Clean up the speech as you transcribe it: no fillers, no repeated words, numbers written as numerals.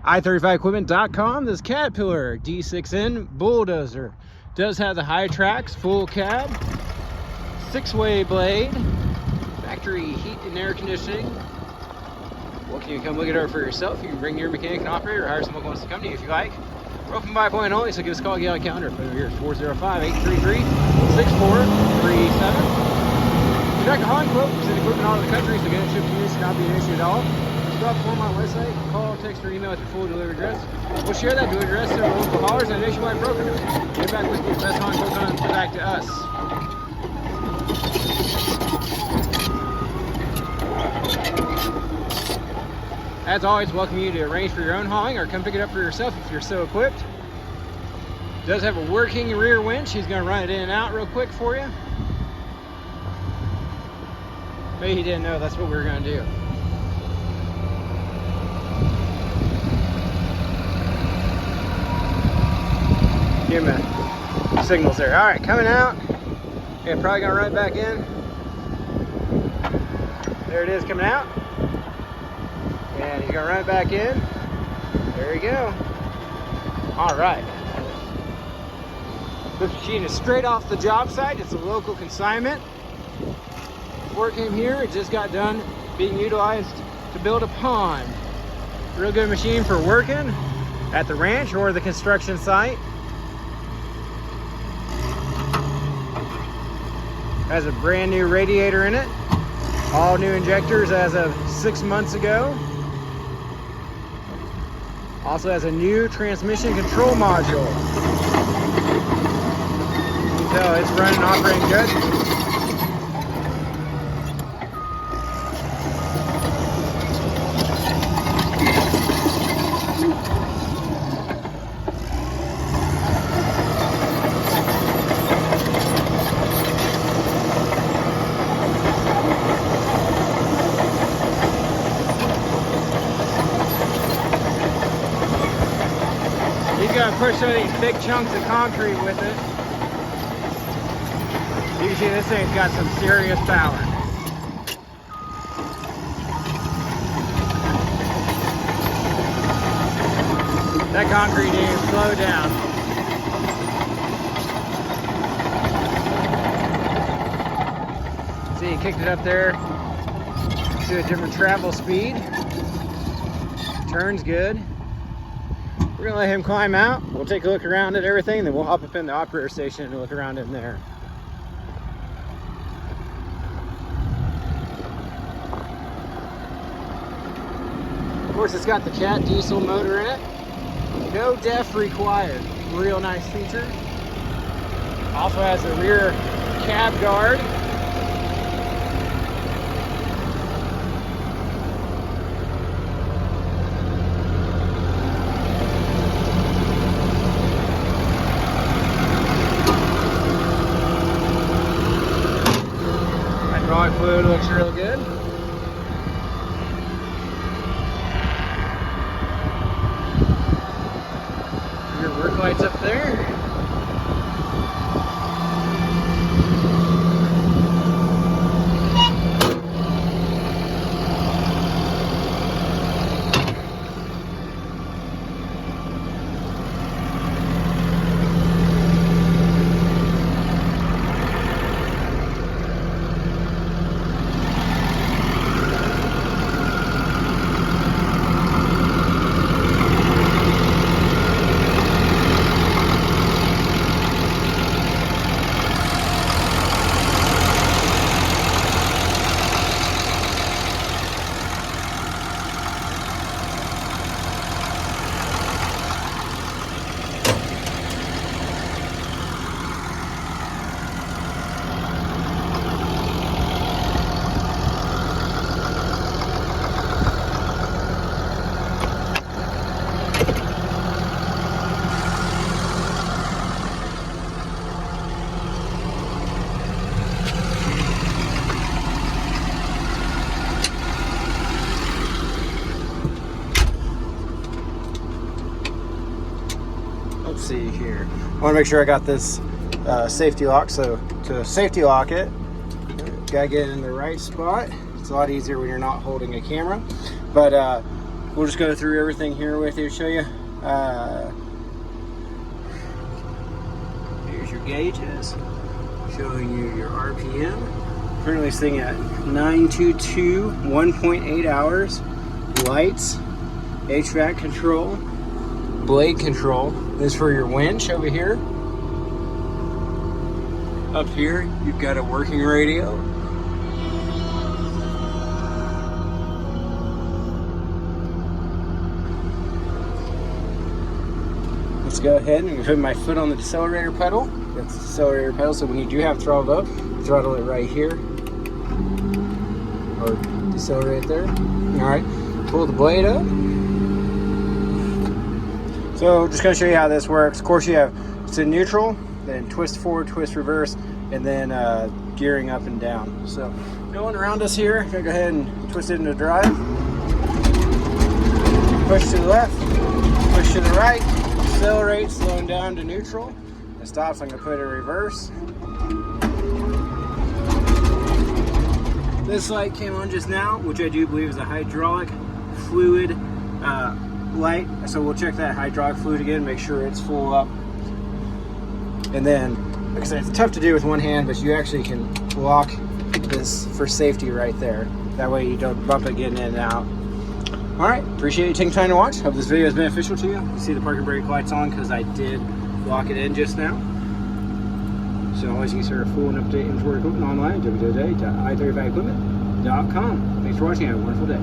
i35equipment.com. This Caterpillar D6N Bulldozer does have the high tracks, full cab, 6-way blade, factory heat and air conditioning. Well, can you come look it over for yourself? You can bring your mechanic and operator or hire someone who wants to come to you if you like. We're open by appointment only, so give us a call, get on the calendar. Phone here is 405-833-6437. Dr. Hahn quote, we send equipment all over the country, so getting it shipped to you should not be an issue at all. Fill out the form on our website, call, text, or email with your full delivery address. We'll share that delivery address to our local haulers and nationwide broker. Get back with you. Best Hahn quote comes back to us. As always, welcome you to arrange for your own hauling or come pick it up for yourself if you're so equipped. It does have a working rear winch. He's going to run it in and out real quick for you. Maybe he didn't know that's what we were going to do. Give him a signals there. All right, coming out. Yeah, probably going to run it back in. There it is coming out. And he's going to run it back in. There you go. All right. This machine is straight off the job site. It's a local consignment. Before it came here, it just got done being utilized to build a pond. Real good machine for working at the ranch or the construction site. Has a brand new radiator in it. All new injectors as of 6 months ago. Also has a new transmission control module. You can tell it's running and operating good. He's gonna push some of these big chunks of concrete with it. You can see this thing's got some serious power. That concrete needs to slow down. See, he kicked it up there to a different travel speed. Turns good. We're gonna let him climb out. We'll take a look around at everything, then we'll hop up in the operator station and look around in there. Of course, it's got the Cat diesel motor in it. No DEF required. Real nice feature. Also has a rear cab guard. Hydraulic fluid looks real good. Your work lights up there. Let's see here. I want to make sure I got this safety lock. So to safety lock it, gotta get it in the right spot. It's a lot easier when you're not holding a camera. But we'll just go through everything here with you, show you. Here's your gauges, showing you your RPM. Currently sitting at 922, 1.8 hours. Lights, HVAC control, blade control. This is for your winch over here. Up here, you've got a working radio. Let's go ahead and put my foot on the decelerator pedal. That's the decelerator pedal, so when you do have throttled up, throttle it right here. Or decelerate there. Alright, pull the blade up. So just going to show you how this works. Of course, you have it's in neutral, then twist forward, twist reverse, and then gearing up and down. So going around us here, I'm going to go ahead and twist it into drive. Push to the left, push to the right, accelerate, slowing down to neutral. It stops, I'm going to put it in reverse. This light came on just now, which I do believe is a hydraulic fluid light. So we'll check that hydraulic fluid again, make sure it's full up. And then, like I said, it's tough to do with one hand, but you actually can lock this for safety right there. That way you don't bump it getting in and out. All right, appreciate you taking time to watch. Hope this video is beneficial to you. You see the parking brake lights on because I did lock it in just now. So always you can start a full and update inventory equipment online at www.i35equipment.com. Thanks for watching. Have a wonderful day.